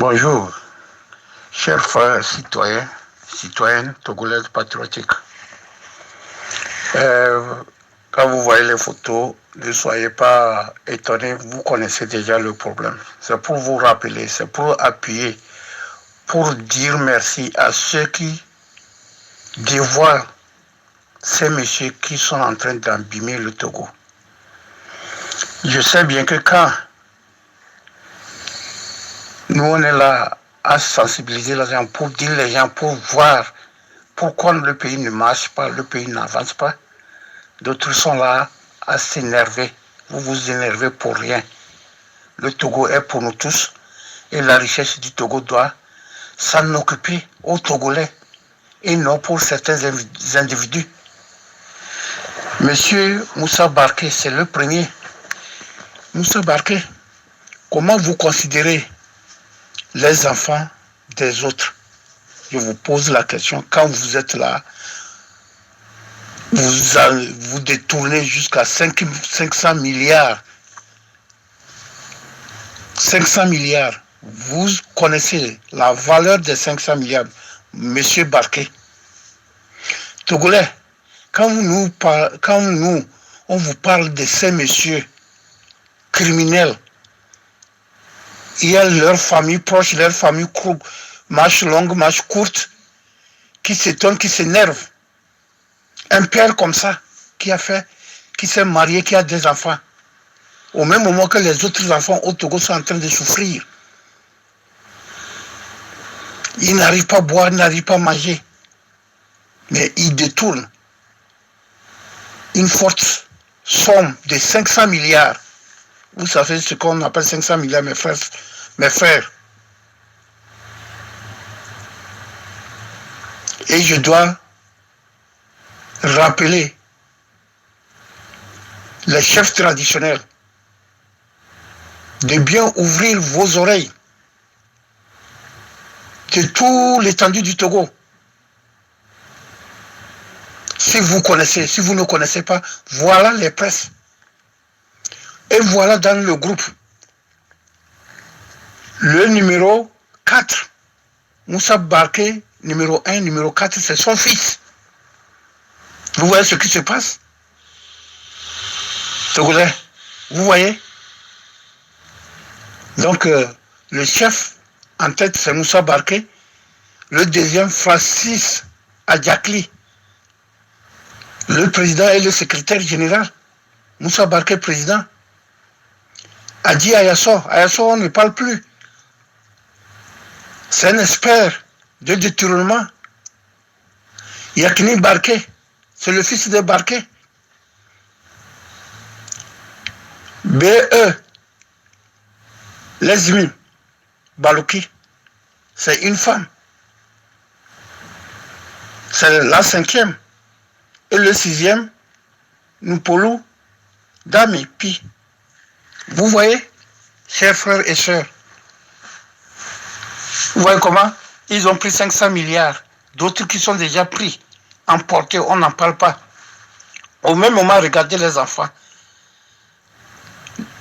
Bonjour, chers frères citoyens, citoyennes togolaises patriotiques. Quand vous voyez les photos, ne soyez pas étonnés, vous connaissez déjà le problème. C'est pour vous rappeler, c'est pour appuyer, pour dire merci à ceux qui dévoilent ces messieurs qui sont en train d'abîmer le Togo. Je sais bien que quand nous on est là à sensibiliser les gens, pour dire les gens, pour voir pourquoi le pays ne marche pas, le pays n'avance pas, d'autres sont là à s'énerver. Vous vous énervez pour rien. Le Togo est pour nous tous et la richesse du Togo doit s'en occuper aux Togolais et non pour certains individus. Monsieur Moussa Barké, c'est le premier. Moussa Barké, comment vous considérez les enfants des autres? Je vous pose la question, quand vous êtes là, vous détournez jusqu'à 500 milliards. 500 milliards. Vous connaissez la valeur des 500 milliards, monsieur Barké. Togolais, quand on vous parle de ces messieurs criminels, il y a leur famille proche, leur famille marche longue, marche courte, qui s'étonne, qui s'énerve. Un père comme ça, qui s'est marié, qui a des enfants, au même moment que les autres enfants au Togo sont en train de souffrir. Ils n'arrivent pas à boire, ils n'arrivent pas à manger. Mais ils détournent une forte somme de 500 milliards. Vous savez ce qu'on appelle 500 milliards, mes frères. Et je dois rappeler les chefs traditionnels de bien ouvrir vos oreilles de tout l'étendue du Togo. Si vous connaissez, si vous ne connaissez pas, voilà les presses. Et voilà dans le groupe le numéro 4. Moussa Barké, numéro 1, numéro 4, c'est son fils. Vous voyez ce qui se passe? Togolais, vous voyez? Donc, le chef en tête, c'est Moussa Barké. Le deuxième, Francis Adjakli. Le président et le secrétaire général. Moussa Barké, président. Adi Ayasso. Ayasso, on ne parle plus. C'est un expert de détournement. Yakini Barké. C'est le fils de Barké. B.E. Lesmi Balouki. C'est une femme. C'est la 5e. Et le 6e, Noupolou Dami Pi. Vous voyez, chers frères et sœurs, vous voyez comment ils ont pris 500 milliards. D'autres qui sont déjà pris, emportés, on n'en parle pas. Au même moment, regardez les enfants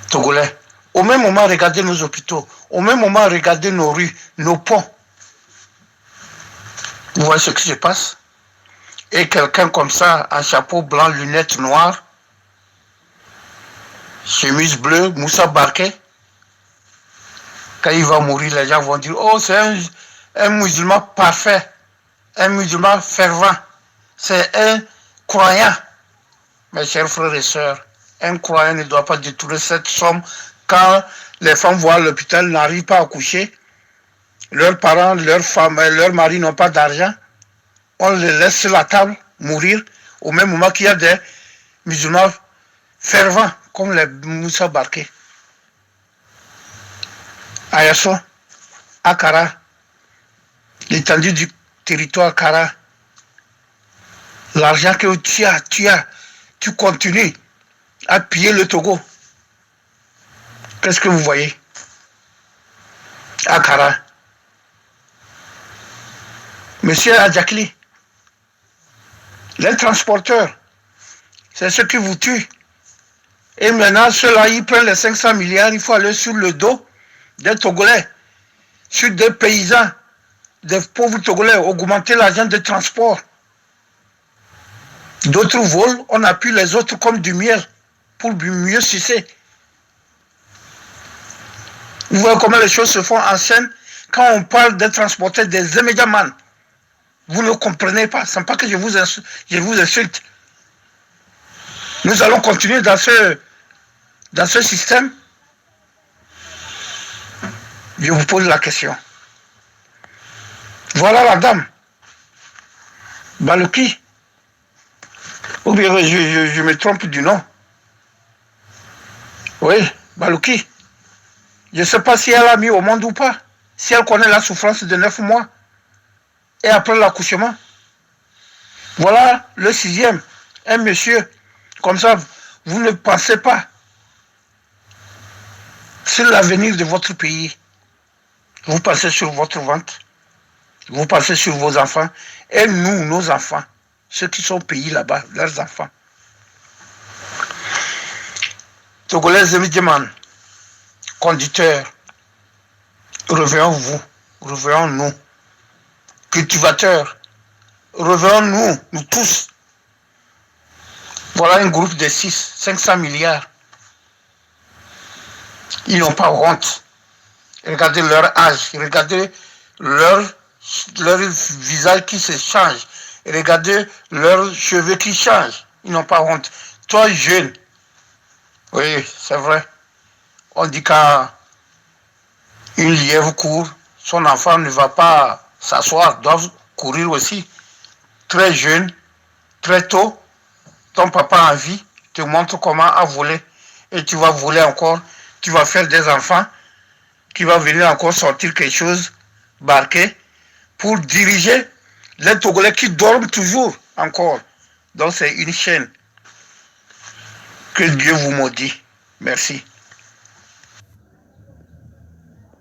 togolais. Au même moment, regardez nos hôpitaux. Au même moment, regardez nos rues, nos ponts. Vous voyez ce qui se passe? Et quelqu'un comme ça, en chapeau blanc, lunettes noires, chemise bleue, Moussa Barké, quand il va mourir, les gens vont dire, oh, c'est un musulman parfait, un musulman fervent, c'est un croyant. Mes chers frères et sœurs, un croyant ne doit pas détourner cette somme quand les femmes voient l'hôpital, n'arrivent pas à coucher, leurs parents, leurs femmes, leurs maris n'ont pas d'argent, on les laisse sur la table mourir au même moment qu'il y a des musulmans fervents comme les Moussa Barké. Ayasso, Akara, l'étendue du territoire Kara, l'argent que tu continues à piller le Togo. Qu'est-ce que vous voyez? Akara. Monsieur Adjakli, les transporteurs, c'est ceux qui vous tuent. Et maintenant, ceux-là, ils prennent les 500 milliards, il faut aller sur le dos des Togolais. sur des paysans, des pauvres Togolais, augmenter l'argent de transport. D'autres volent, on appuie les autres comme du miel pour mieux sucer. Vous voyez comment les choses se font en scène quand on parle de transporter des immédiatement. Vous ne comprenez pas, ce n'est pas que je vous insulte. Nous allons continuer dans ce système. Je vous pose la question. Voilà la dame. Balouki. Ou bien je me trompe du nom. Oui, Balouki. Je ne sais pas si elle a mis au monde ou pas. Si elle connaît la souffrance de 9 mois. Et après l'accouchement. Voilà le 6e. Un monsieur. Comme ça, vous ne pensez pas sur l'avenir de votre pays. Vous pensez sur votre ventre. Vous pensez sur vos enfants. Et nous, nos enfants. Ceux qui sont payés là-bas, leurs enfants. Togolais évidemment, conducteurs, revenons-vous, revenons-nous. Cultivateurs, revenons-nous, nous tous. Voilà un groupe de 500 milliards. Ils n'ont pas honte. Regardez leur âge, regardez leur visage qui se change. Regardez leurs cheveux qui changent. Ils n'ont pas honte. Toi, jeune, oui, c'est vrai. On dit qu'une lièvre court, son enfant ne va pas s'asseoir, doit courir aussi. Très jeune, très tôt, ton papa en vie te montre comment à voler. Et tu vas voler encore, tu vas faire des enfants, qui va venir encore sortir quelque chose, barquer, pour diriger les Togolais qui dorment toujours encore. Donc c'est une chaîne. Que Dieu vous maudit. Merci.